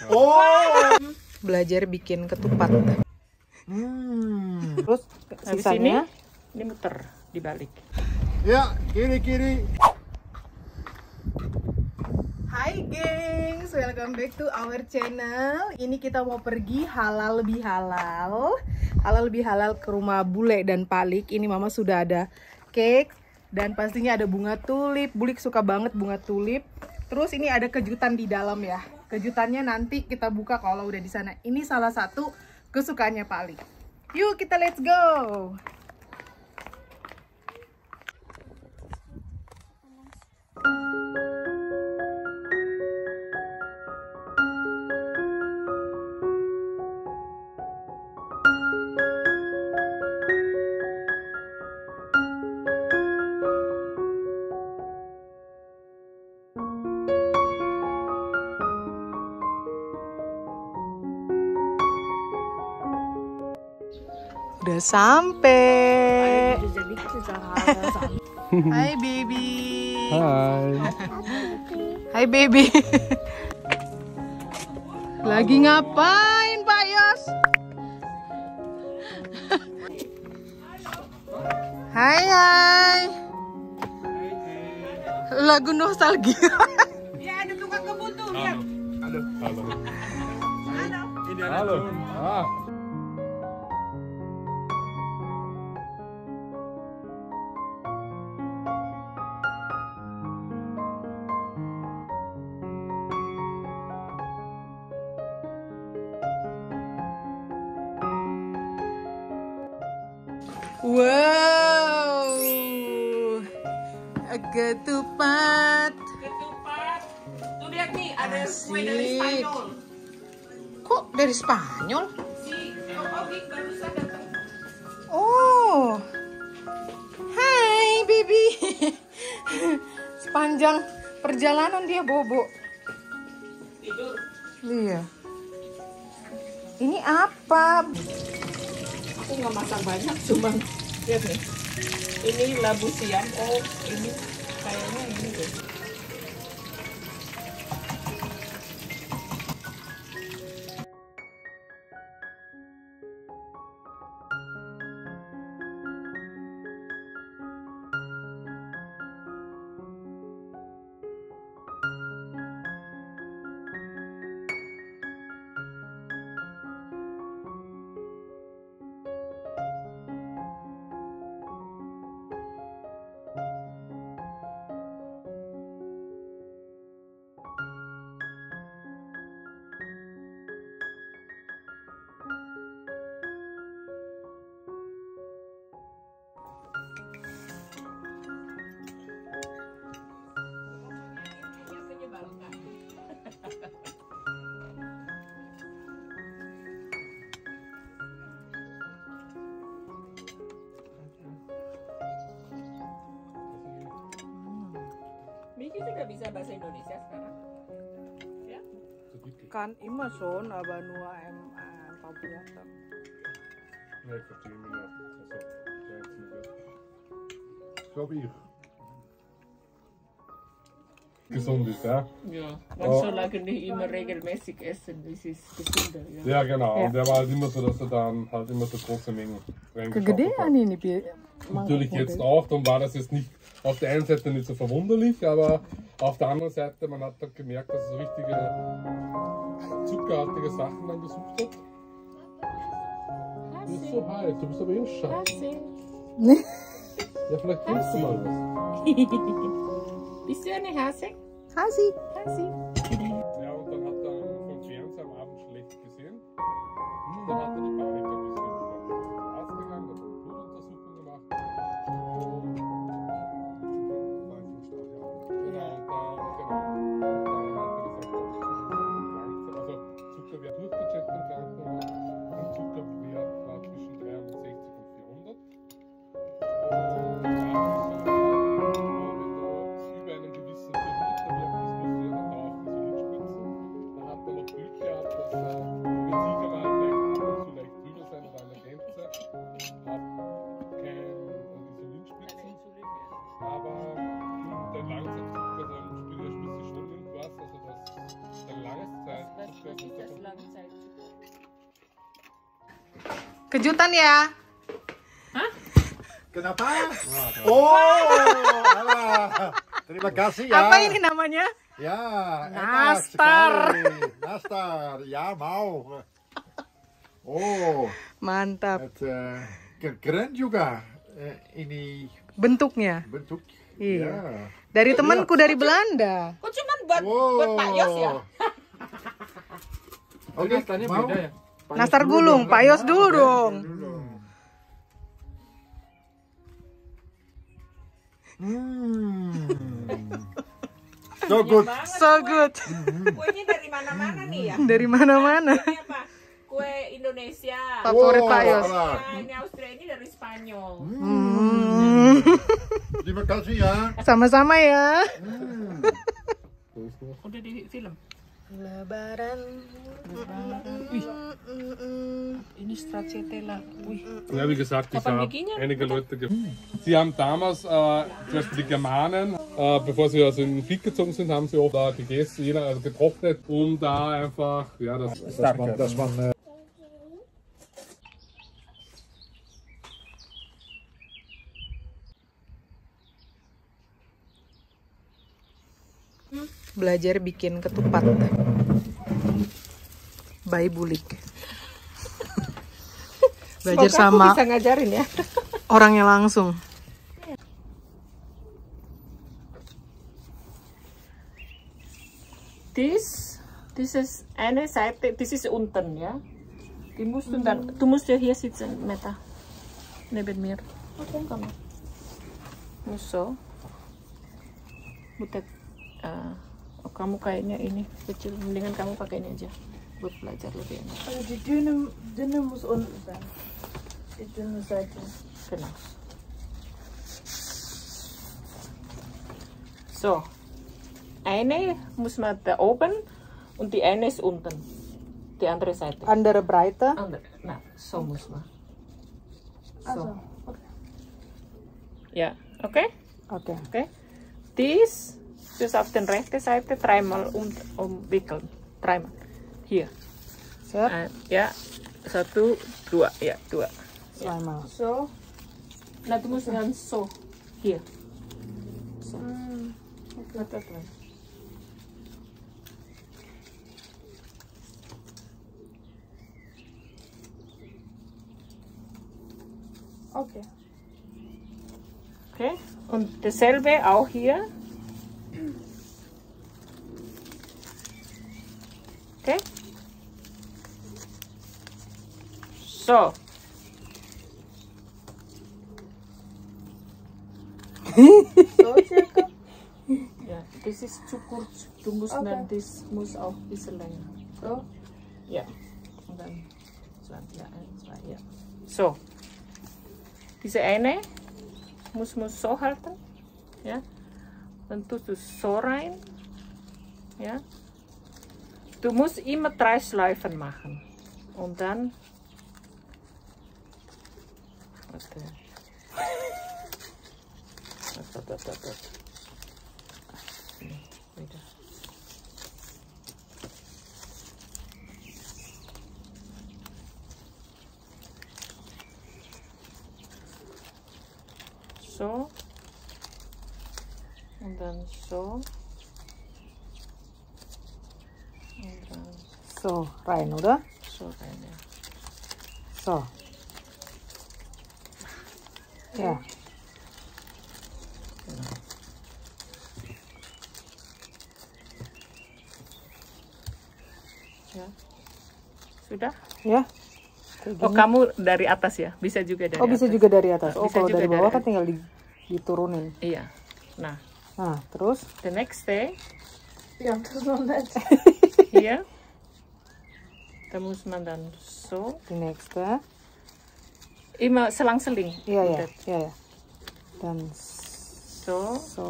Oh. Belajar bikin ketupat. Terus sisanya ini muter dibalik. Ya, kiri. Hai gengs, welcome back to our channel. Ini kita mau pergi halal lebih halal ke rumah Bule dan Palik. Ini mama sudah ada cake dan pastinya ada bunga tulip. Bulik suka banget bunga tulip. Terus ini ada kejutan di dalam ya. Kejutannya nanti kita buka kalau udah di sana. Ini salah satu kesukaannya Palik. Yuk kita let's go. Udah sampai. Hai baby. Hai baby. Lagi ngapain Pak Yos? Hai. Lagu nostalgia. Ya ada tukang kebun tuh, lihat. Halo. Wow, ketupat. Tuh lihat nih, ada kue dari Spanyol. Kok dari Spanyol? Si Ogik barusan datang. Oh, hai baby. Sepanjang perjalanan dia bobo. Tidur. Iya. Ini apa? Aku nggak masak banyak, cuman lihat nih. Ini labu siam. Oh, ini kayaknya ini deh. Miki sudah bisa bahasa Indonesia sekarang. Ya? Kan Imason Abanua Papua. Nee, ik verstehe mich nicht. Glaube ich. Gesund ist, ja? Ja, man soll eigentlich immer regelmäßig essen, das ist gesünder. Ja, Ja. genau. Ja. Und der war halt immer so, dass er dann halt immer so große Mengen reingeschaufelt Kegedean hat. ini Natürlich jetzt auch, darum war das jetzt nicht auf der einen Seite nicht so verwunderlich, aber auf der anderen Seite, man hat halt gemerkt, dass er so richtige zuckerartige Sachen dann gesucht hat. Du bist so heiß, du bist aber eh Schatz. Ja, vielleicht trinkst du mal was. Bist du eine Hase? Hasi. Hase. Ja, und dann hat er vom Fernseher am Abend schlecht gesehen. Und dann hat er die Panik ein bisschen zum Arzt gegangen, hat eine Blutuntersuchung gemacht. Und also Zucker wäre durchgecheckt im Krankenhaus und Zuckerwert war zwischen 360 und 400. Und wenn du über einem gewissen Vierteliterwert bist, musst du ja dann dauernd Insulin Kejutan ya. Kenapa? Oh, alah. Terima kasih ya. Apa ini namanya? Ya, Nastar. enak sekali. Nastar, ya mau. Oh, Mantap. keren juga ini Bentuknya. bentuk. Iya. Ya. Dari temanku dari Belanda. Kok cuman buat Pak Yos ya? Oke, Nastarnya mau? beda ya. Nastar gulung, Pak Yos dulu dong. So good. So good. Kuenya dari mana-mana nih ya? Dari mana-mana. Ini apa? Kue Indonesia. Favorit Pak Yos. alah. Nah, ini Austria ini dari Spanyol. Terima kasih ya. Sama-sama ya. Udah di film. Lebaran. Ini stracciatella. Wih. Ja, wie gesagt, ich Kapan habe bikinnya? einige Leute Sie haben damals, zum Beispiel die Germanen, bevor sie also in den Krieg gezogen sind, haben sie oft gegessen, also getrocknet, um da einfach, ja, das stärker. Das man Belajar bikin ketupat. By Bulik. Belajar Semoga aku sama bisa ngajarin ya. orangnya langsung. This is eine Seite, this is unten, ja. Du musst ja hier sitzen, Meta. Neben mir. Okay, komm. Muss so. Butet, oh, kamu kayaknya ini kecil, mendingan kamu pakai ini aja buat belajar lebih enak. Also die dünne muss unten sein. Die dünne Seite. Genau. So, eine muss man da oben und die eine ist unten. Die andere Seite. Andere Breite. Andere. Na, so muss man. Also, So. Ja, okay? Oke. Okay. Dies auf der rechten Seite dreimal umwickeln. Dreimal. Hier. Siap. Ja, 1, 2. Ja, 2. Zweimal. So. Na, du musst dann so. Hier. So. Okay. okay. Okay. Und dasselbe auch hier. Okay. So. So circa. Ja, das ist zu kurz. Du musst dann, das muss auch ein bisschen länger. So. Ja. Und dann 20, ja, 1, 2, ja. So. Diese eine muss man so halten. Ja. Dann tust du so rein. Ja. Du musst immer 3 Schleifen machen. Und dann. Warte. Warte. Wieder. So. Und dann so. Und dann So, rein, oder? so rein, ja. So. Ja. Ya. Sudah? Ya. Kayak Oh, gini. kamu dari atas ya? Bisa juga dari Oh, bisa atas. juga dari atas. Oh, Bisa kalau juga dari bawah dari kan tinggal diturunin. Iya. Nah, Nah, terus the next day, Ja, das ist noch nett. hier, da muss man dann so, di next ya. immer selang-seling. Iya, ya. Udah. Iya, ya. Dan So, so.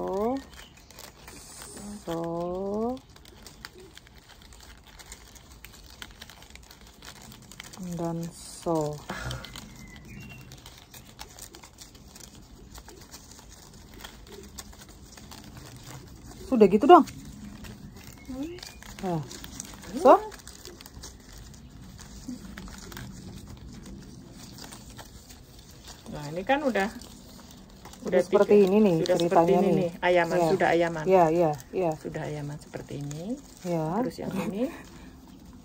Dan so. Sudah gitu dong. Nah. So. ini kan udah seperti ini nih sudah ceritanya seperti ini nih. ayaman, Ya. sudah ayaman. Iya. Sudah ayaman seperti ini. Ya. Terus yang ini,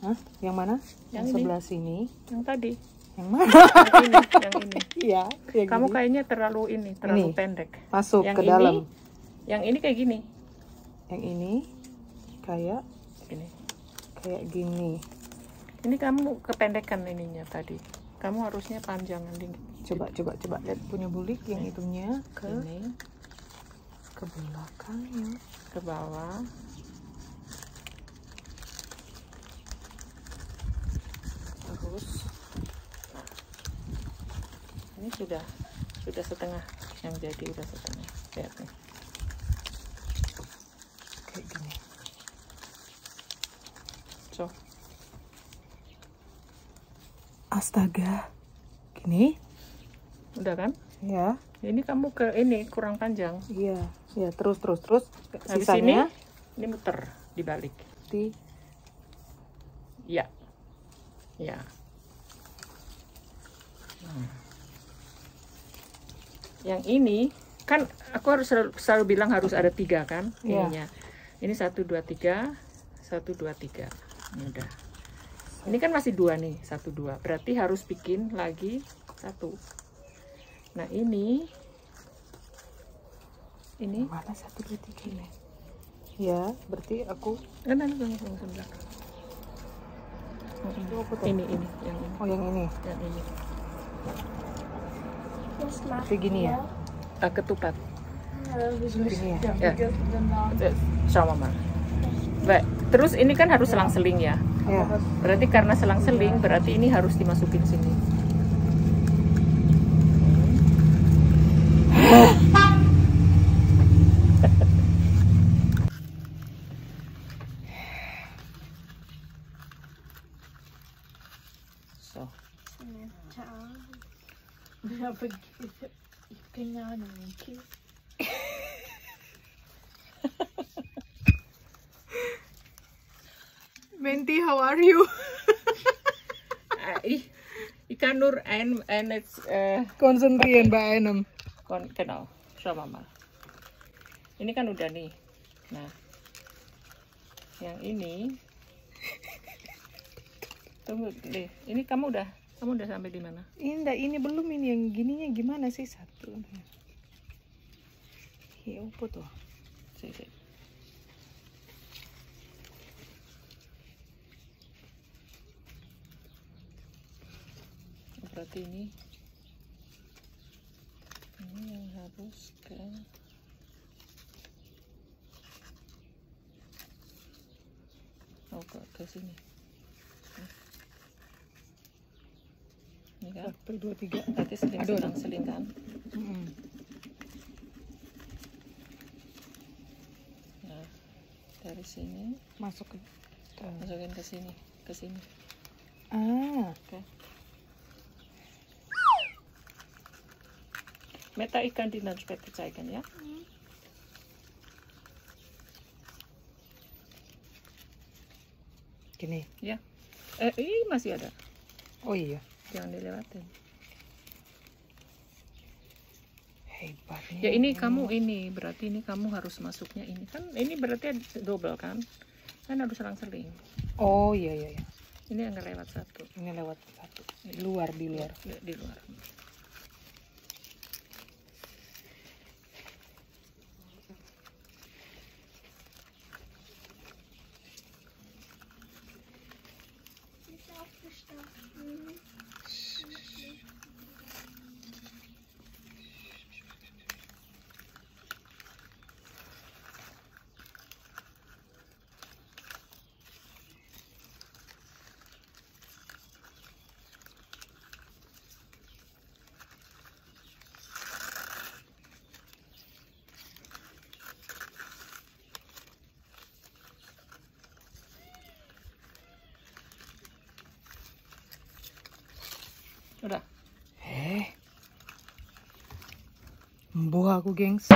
Hah? Yang mana? Yang ini. Sebelah sini. yang tadi. Yang mana? Yang ini. Iya. yang Kamu gini. kayaknya terlalu Ini. terlalu pendek. Masuk Yang ke ini, dalam. Yang ini kayak gini. Yang ini kayak gini. Ini kamu kependekan ininya tadi. Kamu harusnya panjang nanti. Coba lihat punya bulik yang itunya ke Ini belakang ya. ke bawah. Terus ini sudah setengah, yang jadi udah setengah. Lihat nih. Kayak gini. So, Astaga. Gini? udah kan? Ya. Ini kamu ke ini kurang panjang. Iya. Ya, terus. Habis Sisanya ini muter dibalik. di Ya. Ya. Yang ini kan aku harus selalu bilang harus ada 3 kan Iya. ininya. Ini 1 2 3, 1 2 3. Ini udah. Ini kan masih 2 nih, 1 2. Berarti harus bikin lagi 1. Nah, ini mana 1 2 3 ini? Ya, berarti aku yang sebelah. Ini yang ini. yang ini. Yang ini. Kayak gini ya. Ketupat. Gini ya. Ya. Sama mama. Baik. Terus ini kan harus selang-seling ya. Ya. Berarti karena selang-seling berarti ini harus dimasukin sini. So. Menti, how are you? Ich kann nur ein jetzt Konzentrieren bei einem. Genau, schau mal. Ini kan udah nih. Nah, yang ini tunggu deh. Ini kamu udah sampai di mana? Ini belum, ini yang gininya gimana sih? 1. Ya apa tuh? Sih. Berarti ini yang harus ke sini. Ini kan 1 2 3. berarti seling kan. Nah, dari sini Masuk ke masukin ke sini. Oke. Meta, ich kann die dann später zeigen, ya. Gini. Ya. Ini masih ada. Oh iya. Jangan dilewatin. Hebatnya. Ya ini kamu berarti ini kamu harus masuknya ini kan ini berarti double kan harus selang-seling. Oh iya. Ini yang lewat 1. Ini lewat 1. Di luar. Di luar. Udah. Embuh aku, gengs.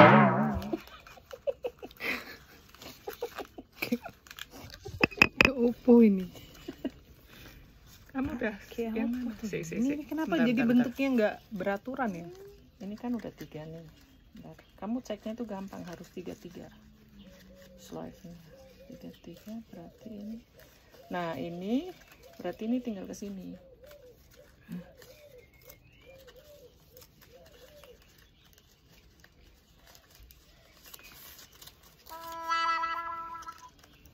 Upo ini. Kamu udah yang mana? Ini kenapa jadi bentuknya nggak beraturan ya? ini kan udah 3 nih. Bentar. Kamu ceknya tuh gampang, harus 3-3 slide-nya. 3-3 berarti ini. Nah ini berarti ini tinggal ke sini.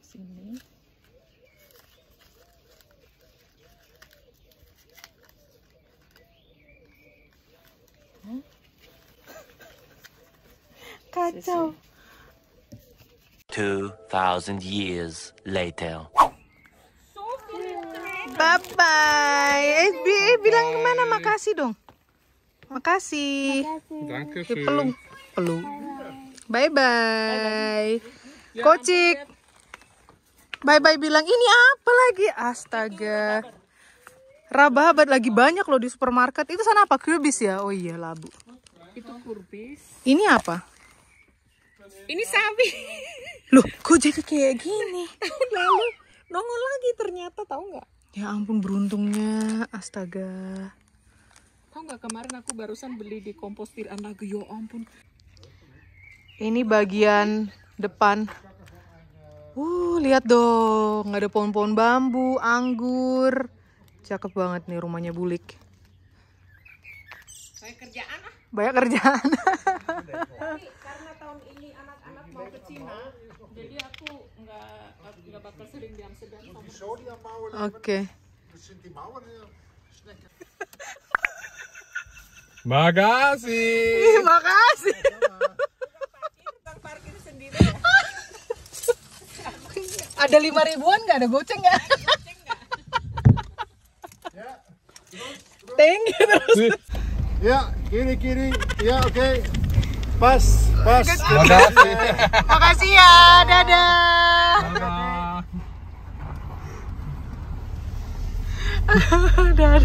Sini. Kacau. 2,000 years later. Bye-bye. Bilang kemana? Makasih dong. Makasih. Dankeschön. Peluk. Bye-bye. Kocik. Bye-bye bilang ini apa lagi? Astaga. Rababat lagi banyak loh di supermarket. Itu sana apa? Kürbis ya? Oh iya, labu. Itu kurbis. Ini apa? Ini sawi. Loh, kok jadi kayak gini? Tahun lalu nongol lagi ternyata, tahu nggak? Ya ampun, beruntungnya. Astaga. Tahu nggak, kemarin aku barusan beli di kompostir lagi. Ya ampun. Ini bagian depan. Lihat dong, ada pohon-pohon bambu, anggur. Cakep banget nih rumahnya Bulik. Saya kerjaan ah. Banyak kerjaan. Karena tahun ini anak-anak mau ke Cina, jadi aku nggak bakal sering di Amsterdam. Oke. Makasih. Makasih. Ada 5.000-an nggak? Ada goceng nggak? Thank you terus. Ya, kiri. Ya, oke. Pas. Makasih. Makasih ya, dadah. Dadah.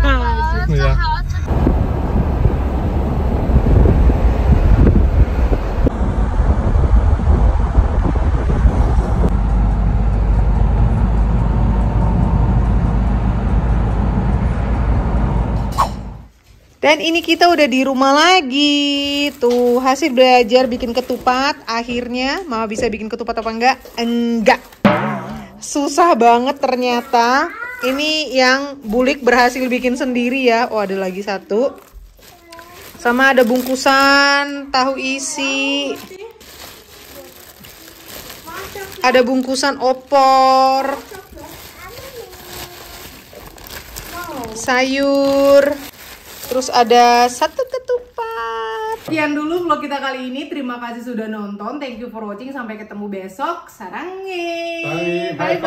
Ya. Dan ini kita udah di rumah lagi. Tuh, hasil belajar bikin ketupat. Akhirnya Mama bisa bikin ketupat apa enggak? Enggak. Susah banget ternyata. Ini yang Bulik berhasil bikin sendiri ya. Oh, ada lagi satu. Sama ada bungkusan tahu isi. Ada bungkusan opor. Sayur. Terus ada satu ketupat. Sekian dulu vlog kita kali ini. Terima kasih sudah nonton. Thank you for watching. Sampai ketemu besok. Sarange. Bye.